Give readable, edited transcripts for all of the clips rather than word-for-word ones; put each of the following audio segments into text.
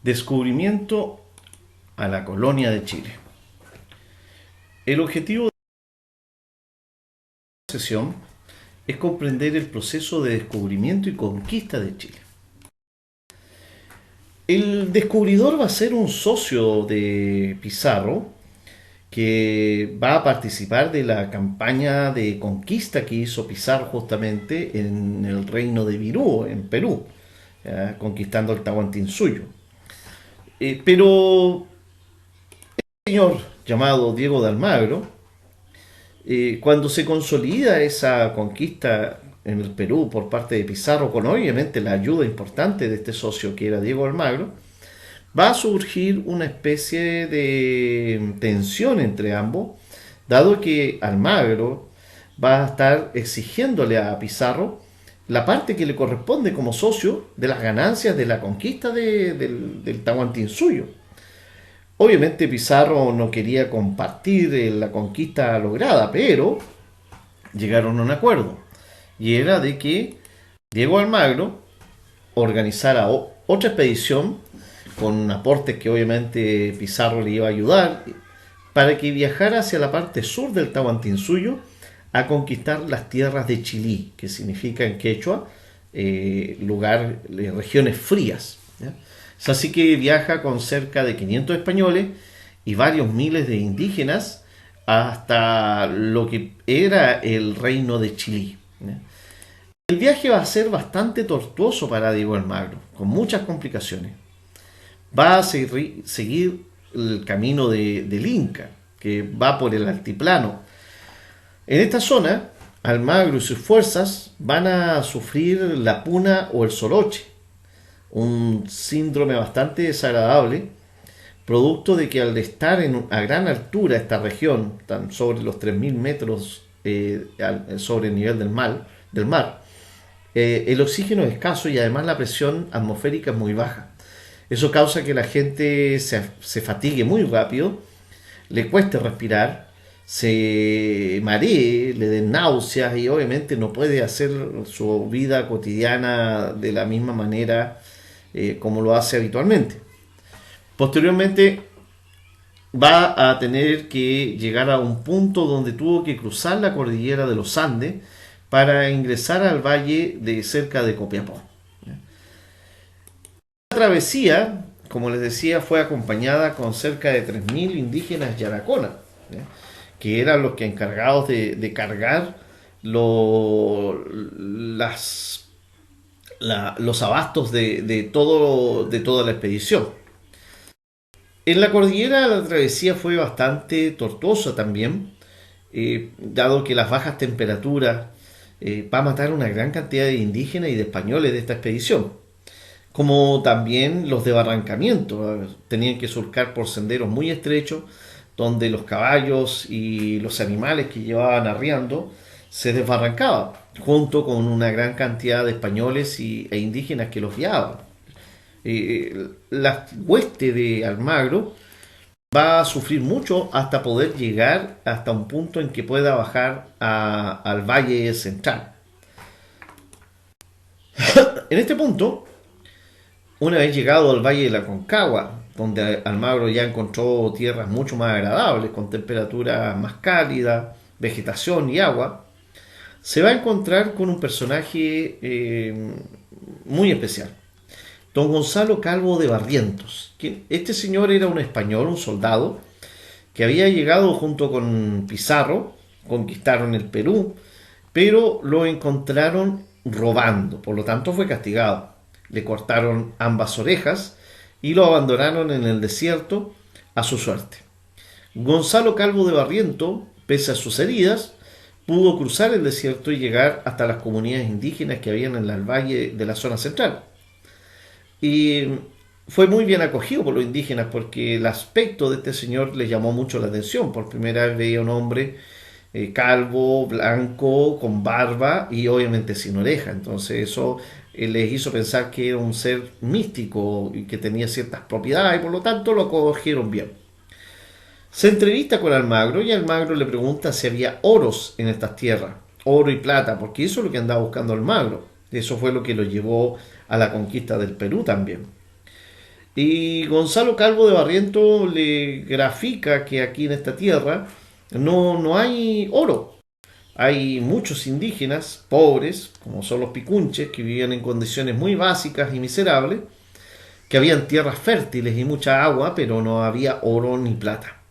Descubrimiento a la colonia de Chile. El objetivo de esta sesión es comprender el proceso de descubrimiento y conquista de Chile. El descubridor va a ser un socio de Pizarro que va a participar de la campaña de conquista que hizo Pizarro justamente en el reino de Virú, en Perú, conquistando el Tahuantinsuyo. Pero el señor llamado Diego de Almagro, cuando se consolida esa conquista en el Perú por parte de Pizarro, con obviamente la ayuda importante de este socio que era Diego Almagro, va a surgir una especie de tensión entre ambos, dado que Almagro va a estar exigiéndole a Pizarro la parte que le corresponde como socio de las ganancias de la conquista del Tahuantinsuyo. Obviamente Pizarro no quería compartir la conquista lograda, pero llegaron a un acuerdo. Y era de que Diego Almagro organizara otra expedición con aportes que obviamente Pizarro le iba a ayudar para que viajara hacia la parte sur del Tahuantinsuyo a conquistar las tierras de Chilí, que significa en quechua regiones frías. ¿Ya? Es así que viaja con cerca de 500 españoles y varios miles de indígenas hasta lo que era el reino de Chilí. ¿Ya? El viaje va a ser bastante tortuoso para Diego Almagro, con muchas complicaciones. Va a seguir el camino del Inca, que va por el altiplano. En esta zona, Almagro y sus fuerzas van a sufrir la puna o el soroche, un síndrome bastante desagradable, producto de que al estar a gran altura esta región, tan sobre los 3000 metros sobre el nivel del mar, el oxígeno es escaso y además la presión atmosférica es muy baja. Eso causa que la gente se fatigue muy rápido, le cueste respirar, se maree, le den náuseas y obviamente no puede hacer su vida cotidiana de la misma manera como lo hace habitualmente. Posteriormente va a tener que llegar a un punto donde tuvo que cruzar la cordillera de los Andes para ingresar al valle de cerca de Copiapó. La travesía, como les decía, fue acompañada con cerca de 3000 indígenas yaraconas, que eran los que encargados de cargar los abastos de toda la expedición. En la cordillera la travesía fue bastante tortuosa también, dado que las bajas temperaturas va a matar una gran cantidad de indígenas y de españoles de esta expedición, como también los desbarrancamientos. Tenían que surcar por senderos muy estrechos, donde los caballos y los animales que llevaban arriando se desbarrancaban, junto con una gran cantidad de españoles e indígenas que los guiaban. La hueste de Almagro va a sufrir mucho hasta poder llegar hasta un punto en que pueda bajar al Valle Central. En este punto, una vez llegado al Valle de la Concagua, donde Almagro ya encontró tierras mucho más agradables, con temperaturas más cálidas, vegetación y agua, se va a encontrar con un personaje muy especial. Don Gonzalo Calvo de Barrientos. Este señor era un español, un soldado, que había llegado junto con Pizarro, conquistaron el Perú, pero lo encontraron robando, por lo tanto fue castigado. Le cortaron ambas orejas y lo abandonaron en el desierto a su suerte. Gonzalo Calvo de Barrientos, pese a sus heridas, pudo cruzar el desierto y llegar hasta las comunidades indígenas que habían en el valle de la zona central. Y fue muy bien acogido por los indígenas porque el aspecto de este señor les llamó mucho la atención. Por primera vez veía un hombre calvo, blanco, con barba y obviamente sin oreja. Entonces eso les hizo pensar que era un ser místico y que tenía ciertas propiedades y por lo tanto lo acogieron bien. Se entrevista con Almagro y Almagro le pregunta si había oros en estas tierras, oro y plata, porque eso es lo que andaba buscando Almagro. Eso fue lo que lo llevó a la conquista del Perú también. Y Gonzalo Calvo de Barriento le grafica que aquí en esta tierra no hay oro. Hay muchos indígenas pobres, como son los picunches, que vivían en condiciones muy básicas y miserables, que habían tierras fértiles y mucha agua, pero no había oro ni plata.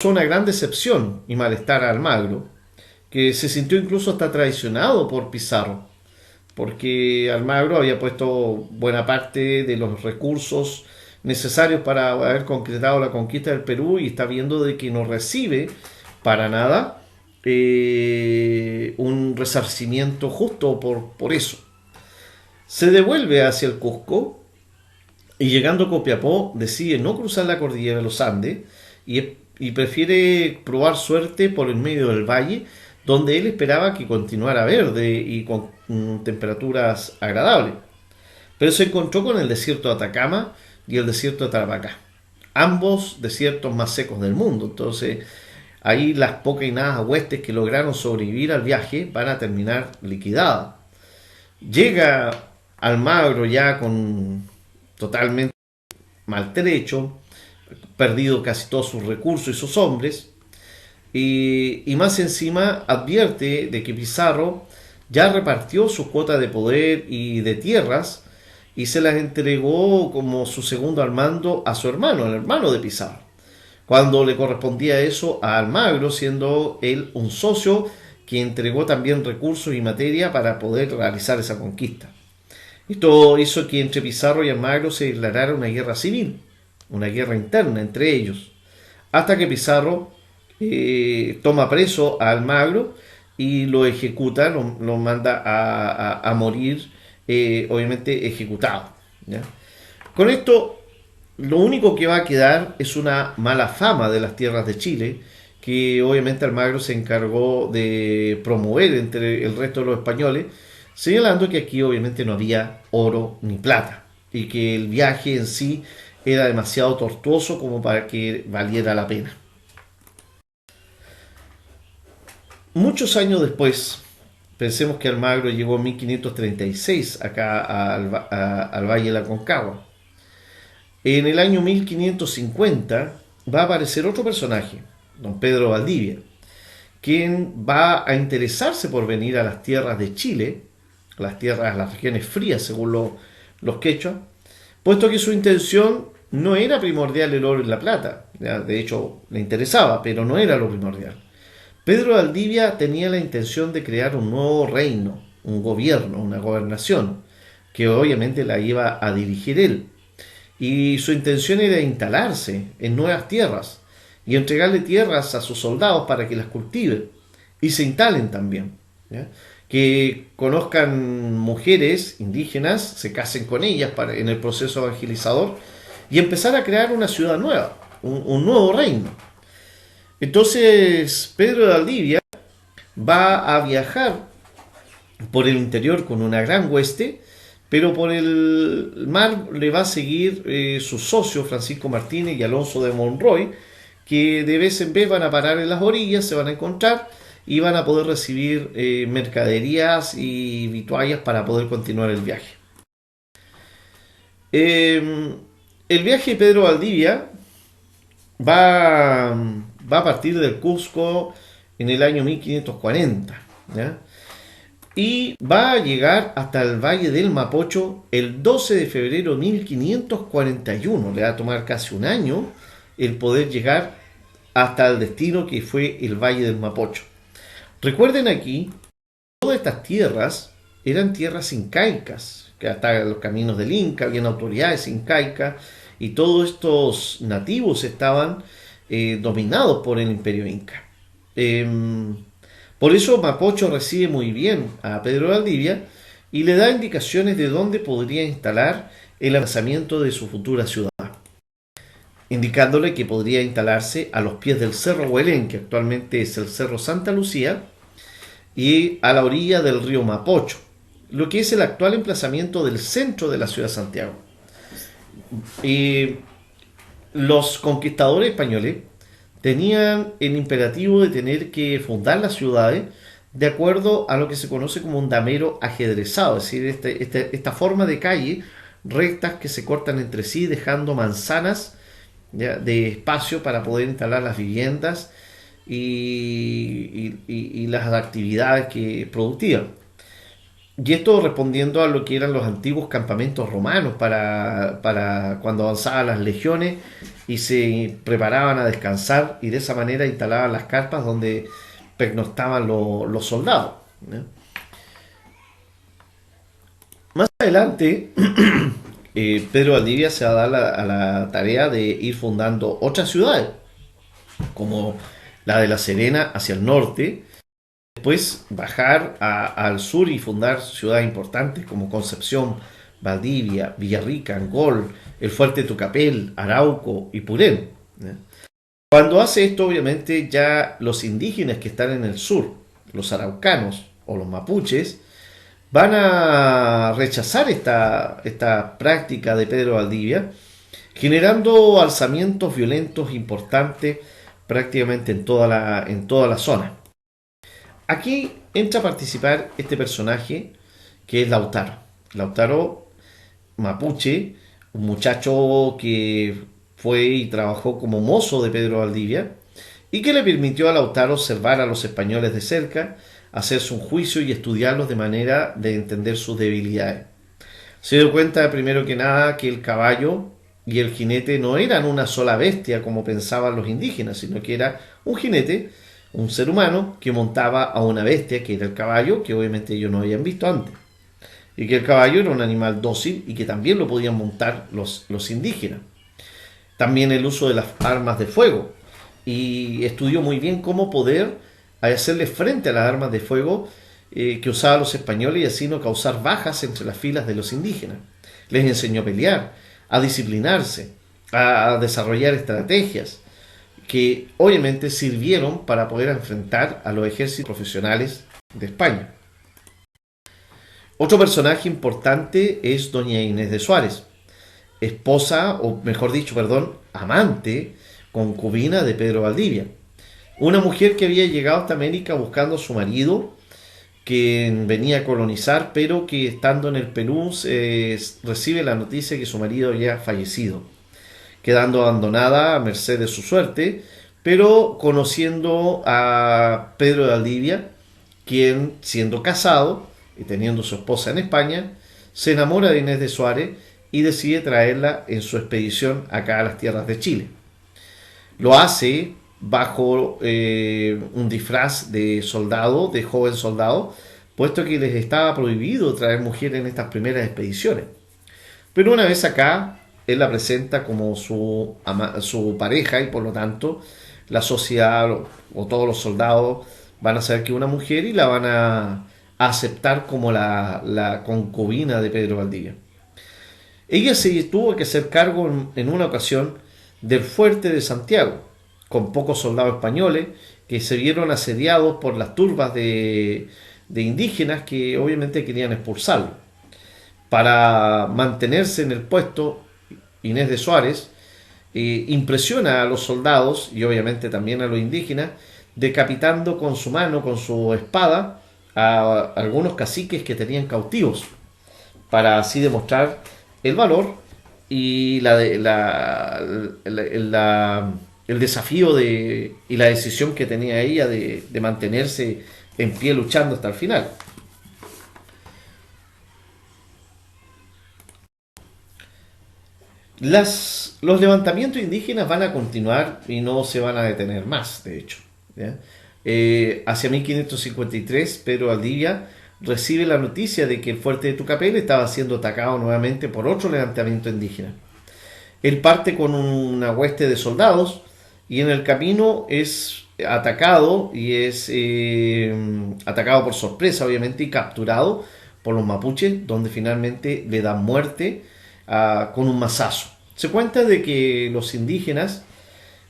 Fue una gran decepción y malestar a Almagro, que se sintió incluso hasta traicionado por Pizarro, porque Almagro había puesto buena parte de los recursos necesarios para haber concretado la conquista del Perú y está viendo de que no recibe para nada un resarcimiento justo por eso. Se devuelve hacia el Cusco y llegando a Copiapó decide no cruzar la cordillera de los Andes y prefiere probar suerte por el medio del valle, donde él esperaba que continuara verde y con temperaturas agradables. Pero se encontró con el desierto de Atacama y el desierto de Tarapacá, ambos desiertos más secos del mundo. Entonces, ahí las pocas y nada huestes que lograron sobrevivir al viaje van a terminar liquidadas. Llega Almagro ya con totalmente maltrecho, perdido casi todos sus recursos y sus hombres, y más encima advierte de que Pizarro ya repartió su cuota de poder y de tierras y se las entregó como su segundo al mando a su hermano, el hermano de Pizarro, cuando le correspondía eso a Almagro, siendo él un socio que entregó también recursos y materia para poder realizar esa conquista. Esto hizo que entre Pizarro y Almagro se declarara una guerra civil, una guerra interna entre ellos, hasta que Pizarro toma preso a Almagro y lo ejecuta, lo manda a morir, obviamente ejecutado, ¿ya? Con esto, lo único que va a quedar es una mala fama de las tierras de Chile, que obviamente Almagro se encargó de promover entre el resto de los españoles, señalando que aquí obviamente no había oro ni plata y que el viaje en sí era demasiado tortuoso como para que valiera la pena. Muchos años después, pensemos que Almagro llegó en 1536 acá al Valle de la Concagua. En el año 1550 va a aparecer otro personaje, don Pedro Valdivia, quien va a interesarse por venir a las tierras de Chile, las regiones frías según los quechuas, puesto que su intención no era primordial el oro y la plata, ¿ya? De hecho le interesaba, pero no era lo primordial. Pedro Valdivia tenía la intención de crear un nuevo reino, un gobierno, una gobernación, que obviamente la iba a dirigir él. Y su intención era instalarse en nuevas tierras y entregarle tierras a sus soldados para que las cultiven y se instalen también, ¿ya? Que conozcan mujeres indígenas, se casen con ellas en el proceso evangelizador y empezar a crear una ciudad nueva, un nuevo reino. Entonces Pedro de Valdivia va a viajar por el interior con una gran hueste, pero por el mar le va a seguir su socio Francisco Martínez y Alonso de Monroy, que de vez en vez van a parar en las orillas, se van a encontrar y van a poder recibir mercaderías y vituallas para poder continuar el viaje. El viaje de Pedro Valdivia va a partir del Cusco en el año 1540, ¿ya? Y va a llegar hasta el Valle del Mapocho el 12 de febrero de 1541. Le va a tomar casi un año el poder llegar hasta el destino que fue el Valle del Mapocho. Recuerden aquí, todas estas tierras eran tierras incaicas, que hasta los caminos del Inca, habían autoridades incaicas, y todos estos nativos estaban dominados por el imperio inca. Por eso Mapocho recibe muy bien a Pedro Valdivia y le da indicaciones de dónde podría instalar el lanzamiento de su futura ciudad, indicándole que podría instalarse a los pies del Cerro Huelén, que actualmente es el Cerro Santa Lucía, y a la orilla del río Mapocho, lo que es el actual emplazamiento del centro de la ciudad de Santiago. Los conquistadores españoles tenían el imperativo de tener que fundar las ciudades de acuerdo a lo que se conoce como un damero ajedrezado, es decir, esta forma de calle rectas que se cortan entre sí, dejando manzanas, ¿ya?, de espacio para poder instalar las viviendas y las actividades productivas. Y esto respondiendo a lo que eran los antiguos campamentos romanos para cuando avanzaban las legiones y se preparaban a descansar, y de esa manera instalaban las carpas donde pernoctaban los soldados, ¿no? Más adelante, Pedro Valdivia se va a dar a la tarea de ir fundando otras ciudades, como la de La Serena hacia el norte, después bajar al sur y fundar ciudades importantes como Concepción, Valdivia, Villarrica, Angol, el Fuerte Tucapel, Arauco y Purén, ¿eh? Cuando hace esto, obviamente, ya los indígenas que están en el sur, los araucanos o los mapuches, van a rechazar esta práctica de Pedro Valdivia, generando alzamientos violentos importantes prácticamente en toda la zona. Aquí entra a participar este personaje que es Lautaro. Lautaro Mapuche, un muchacho que fue y trabajó como mozo de Pedro Valdivia y que le permitió a Lautaro observar a los españoles de cerca, hacerse un juicio y estudiarlos de manera de entender sus debilidades. Se dio cuenta, primero que nada, que el caballo y el jinete no eran una sola bestia como pensaban los indígenas, sino que era un jinete, un ser humano que montaba a una bestia que era el caballo, que obviamente ellos no habían visto antes, y que el caballo era un animal dócil y que también lo podían montar los indígenas. También el uso de las armas de fuego, y estudió muy bien cómo poder hacerle frente a las armas de fuego que usaban los españoles y así no causar bajas entre las filas de los indígenas. Les enseñó a pelear, a disciplinarse, a desarrollar estrategias que obviamente sirvieron para poder enfrentar a los ejércitos profesionales de España. Otro personaje importante es doña Inés de Suárez, esposa, o mejor dicho, perdón, amante, concubina de Pedro Valdivia. Una mujer que había llegado hasta América buscando a su marido, que venía a colonizar, pero que estando en el Perú recibe la noticia que su marido había fallecido, quedando abandonada a merced de su suerte, pero conociendo a Pedro de Valdivia, quien, siendo casado y teniendo su esposa en España, se enamora de Inés de Suárez y decide traerla en su expedición acá a las tierras de Chile. Lo hace bajo un disfraz de soldado, de joven soldado, puesto que les estaba prohibido traer mujeres en estas primeras expediciones. Pero una vez acá, él la presenta como su pareja y por lo tanto la sociedad o todos los soldados van a saber que es una mujer y la van a aceptar como la concubina de Pedro Valdivia. Ella se tuvo que hacer cargo en una ocasión del fuerte de Santiago, con pocos soldados españoles que se vieron asediados por las turbas de indígenas que obviamente querían expulsarlo. Para mantenerse en el puesto, Inés de Suárez impresiona a los soldados y obviamente también a los indígenas, decapitando con su mano, con su espada, a algunos caciques que tenían cautivos, para así demostrar el valor y el desafío y la decisión que tenía ella de mantenerse en pie luchando hasta el final. Los levantamientos indígenas van a continuar y no se van a detener más, de hecho, ¿ya? Hacia 1553, Pedro Valdivia recibe la noticia de que el fuerte de Tucapel estaba siendo atacado nuevamente por otro levantamiento indígena. Él parte con una hueste de soldados y en el camino es atacado y es atacado por sorpresa, obviamente, y capturado por los mapuches, donde finalmente le dan muerte con un mazazo. Se cuenta de que los indígenas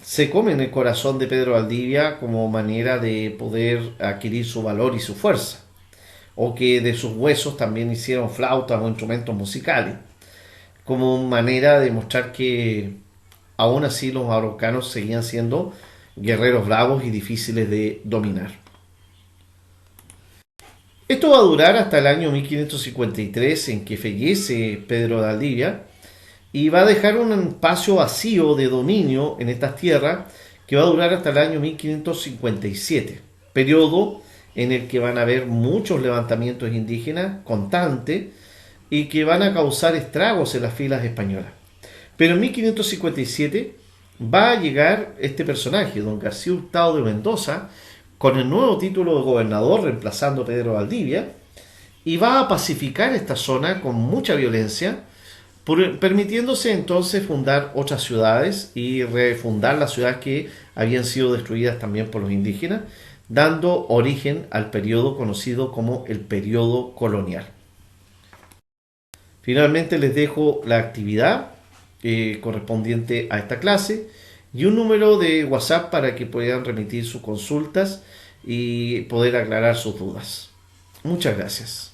se comen el corazón de Pedro Valdivia como manera de poder adquirir su valor y su fuerza, o que de sus huesos también hicieron flautas o instrumentos musicales, como manera de mostrar que aún así los araucanos seguían siendo guerreros bravos y difíciles de dominar. Esto va a durar hasta el año 1553 en que fallece Pedro de Valdivia y va a dejar un espacio vacío de dominio en estas tierras que va a durar hasta el año 1557, periodo en el que van a haber muchos levantamientos indígenas constantes y que van a causar estragos en las filas españolas. Pero en 1557 va a llegar este personaje, don García Hurtado de Mendoza, con el nuevo título de gobernador, reemplazando a Pedro Valdivia, y va a pacificar esta zona con mucha violencia, permitiéndose entonces fundar otras ciudades y refundar las ciudades que habían sido destruidas también por los indígenas, dando origen al periodo conocido como el periodo colonial. Finalmente les dejo la actividad correspondiente a esta clase y un número de WhatsApp para que puedan remitir sus consultas y poder aclarar sus dudas. Muchas gracias.